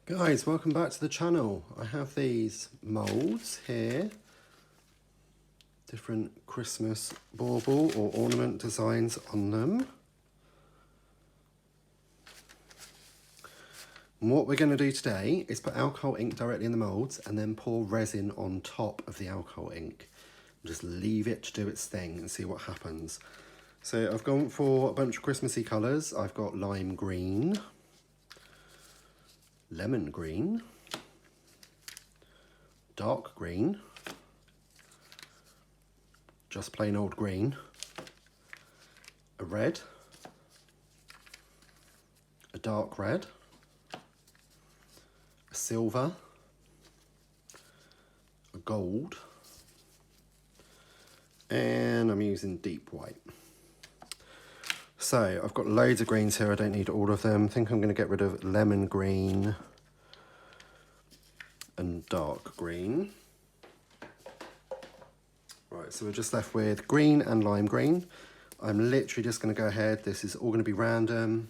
Guys, welcome back to the channel. I have these moulds here, different Christmas bauble or ornament designs on them. And what we're going to do today is put alcohol ink directly in the moulds and then pour resin on top of the alcohol ink. Just leave it to do its thing and see what happens. So I've gone for a bunch of Christmassy colours. I've got lime green, lemon green, dark green, just plain old green, a red, a dark red, a silver, a gold, and I'm using deep white. So I've got loads of greens here, I don't need all of them. I think I'm going to get rid of lemon green and dark green. Right, so we're just left with green and lime green. I'm literally just going to go ahead, this is all going to be random.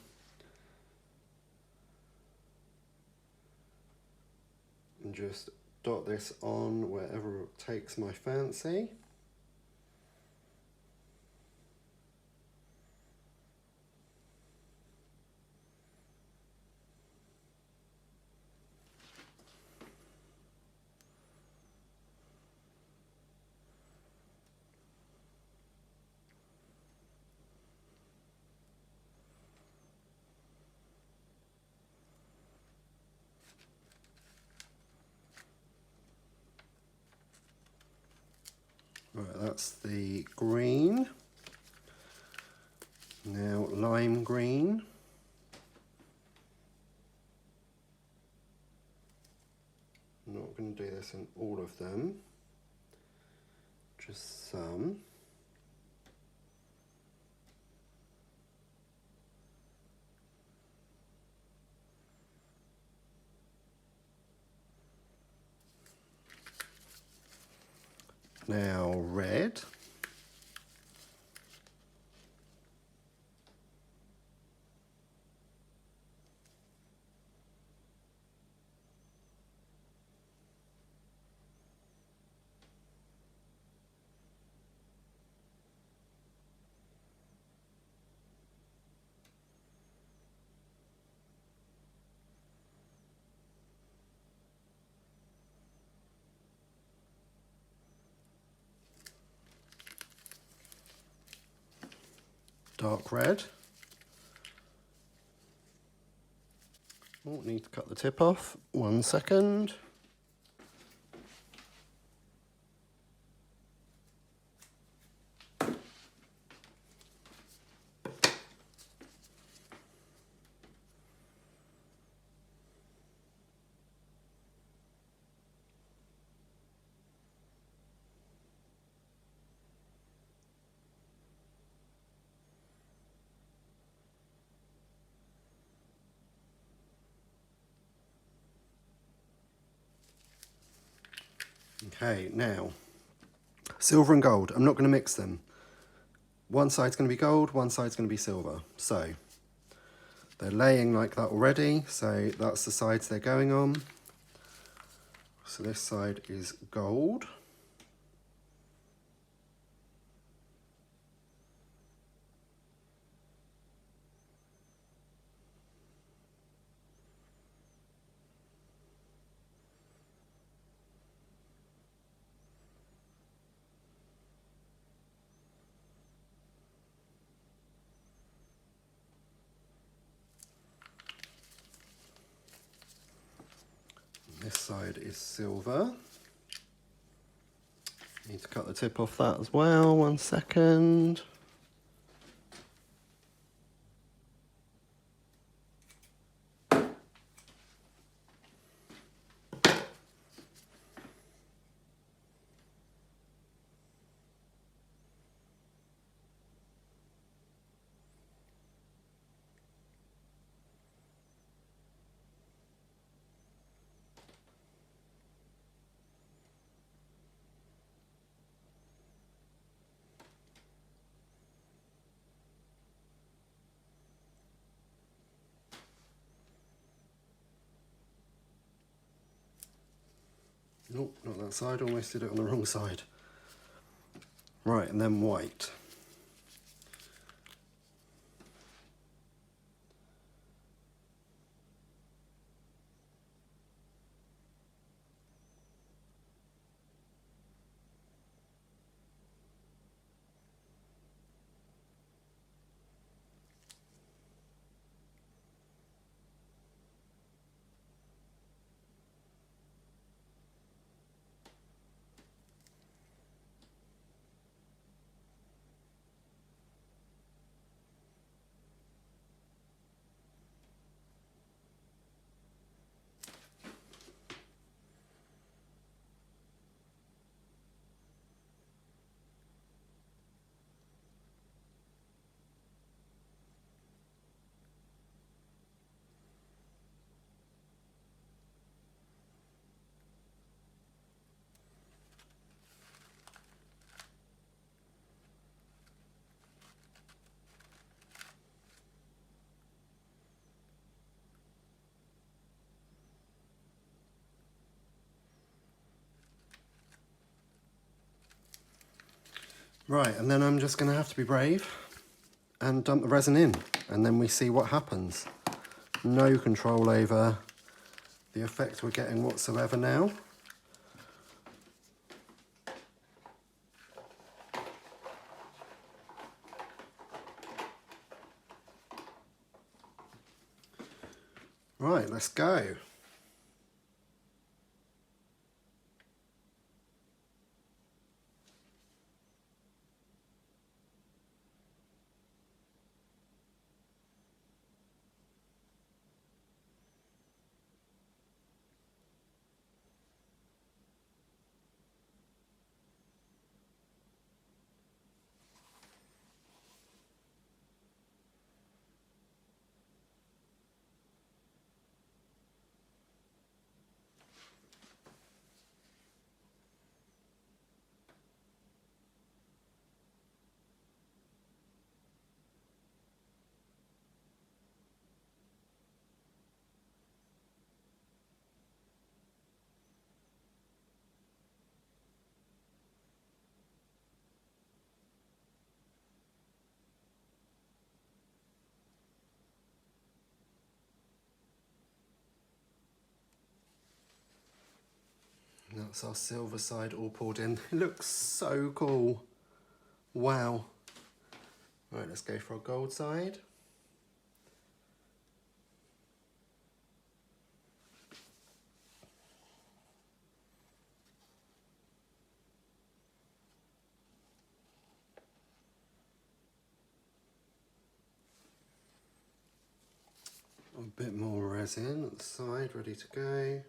And just dot this on wherever it takes my fancy. Right, that's the green. Now lime green. I'm not going to do this in all of them, just some. Now red. Dark red. Oh, need to cut the tip off. 1 second. Okay, now, silver and gold. I'm not going to mix them. One side's going to be gold, one side's going to be silver. So, they're laying like that already, so that's the sides they're going on. So this side is gold. This side is silver. Need to cut the tip off that as well, 1 second. Nope, not that side, almost did it on the wrong side. Right, and then white. Right, and then I'm just going to have to be brave and dump the resin in, and then we see what happens. No control over the effect we're getting whatsoever now. Right, let's go. That's our silver side all poured in. It looks so cool. Wow. Right, let's go for our gold side. A bit more resin at the side, ready to go.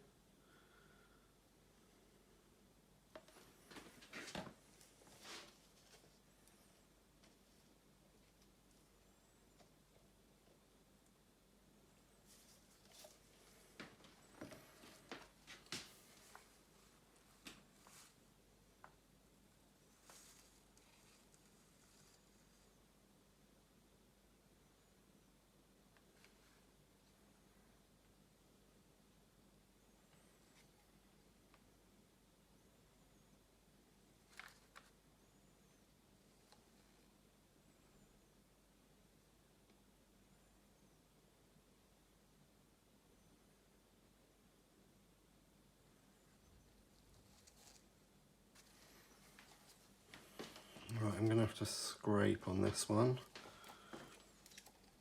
Right, I'm going to have to scrape on this one.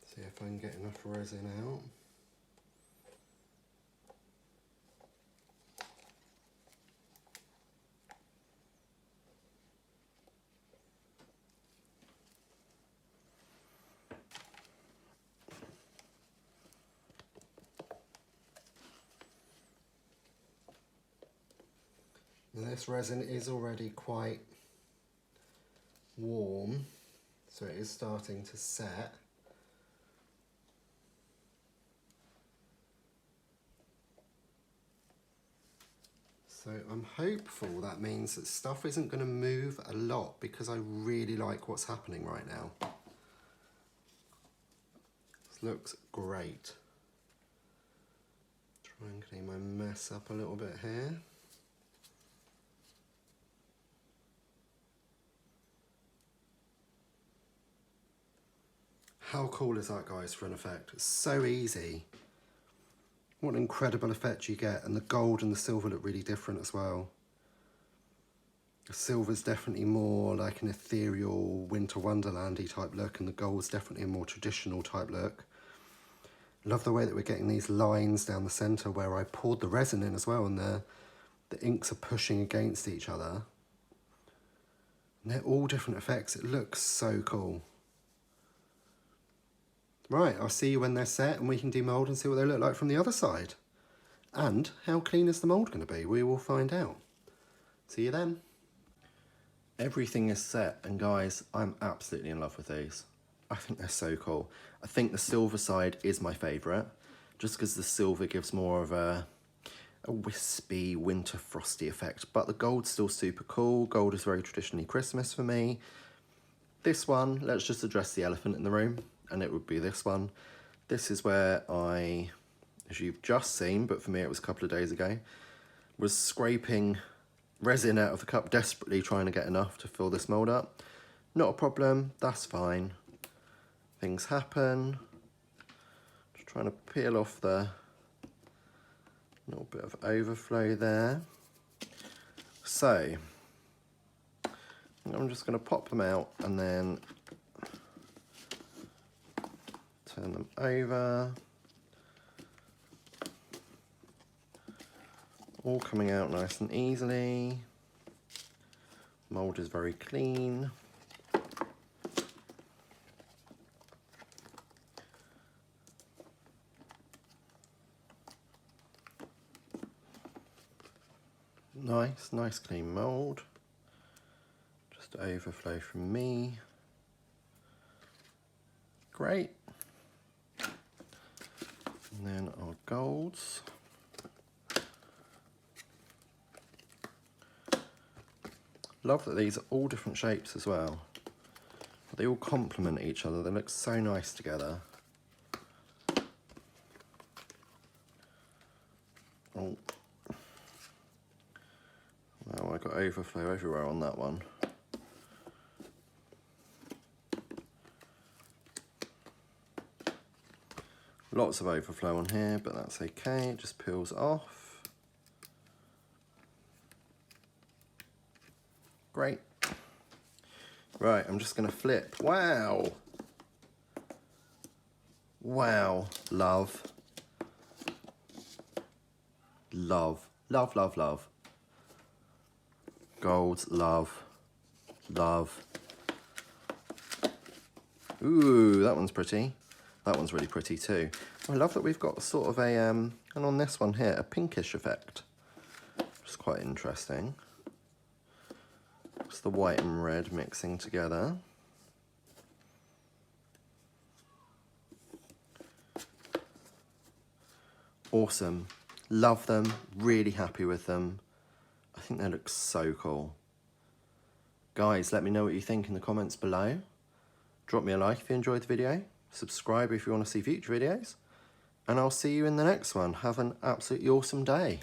See if I can get enough resin out. Now this resin is already quite warm, so it is starting to set. So I'm hopeful that means that stuff isn't going to move a lot, because I really like what's happening right now. This looks great. Try and clean my mess up a little bit here. How cool is that, guys, for an effect? It's so easy. What an incredible effect you get, and the gold and the silver look really different as well. The silver's definitely more like an ethereal winter wonderlandy type look, and the gold's definitely a more traditional type look. Love the way that we're getting these lines down the centre where I poured the resin in as well, and the inks are pushing against each other. And they're all different effects. It looks so cool. Right, I'll see you when they're set and we can demold and see what they look like from the other side. And how clean is the mould going to be? We will find out. See you then. Everything is set, and guys, I'm absolutely in love with these. I think they're so cool. I think the silver side is my favourite, just because the silver gives more of a wispy, winter frosty effect. But the gold's still super cool. Gold is very traditionally Christmas for me. This one, let's just address the elephant in the room, and it would be this one. This is where I, as you've just seen, but for me it was a couple of days ago, was scraping resin out of the cup, desperately trying to get enough to fill this mould up. Not a problem, that's fine. Things happen. Just trying to peel off the little bit of overflow there. So, I'm just going to pop them out and then turn them over. All coming out nice and easily. Mould is very clean. Nice clean mould. Just overflow from me. Great. And then our golds. Love that these are all different shapes as well. They all complement each other. They look so nice together. Oh. Wow, I got overflow everywhere on that one. Lots of overflow on here, but that's okay. It just peels off. Great. Right, I'm just going to flip. Wow. Wow. Love. Love. Love, love, love. Golds, love. Love. Ooh, that one's pretty. That one's really pretty too. I love that we've got sort of a, and on this one here, a pinkish effect. Which is quite interesting. It's the white and red mixing together. Awesome. Love them. Really happy with them. I think they look so cool. Guys, let me know what you think in the comments below. Drop me a like if you enjoyed the video. Subscribe if you want to see future videos. And I'll see you in the next one. Have an absolutely awesome day.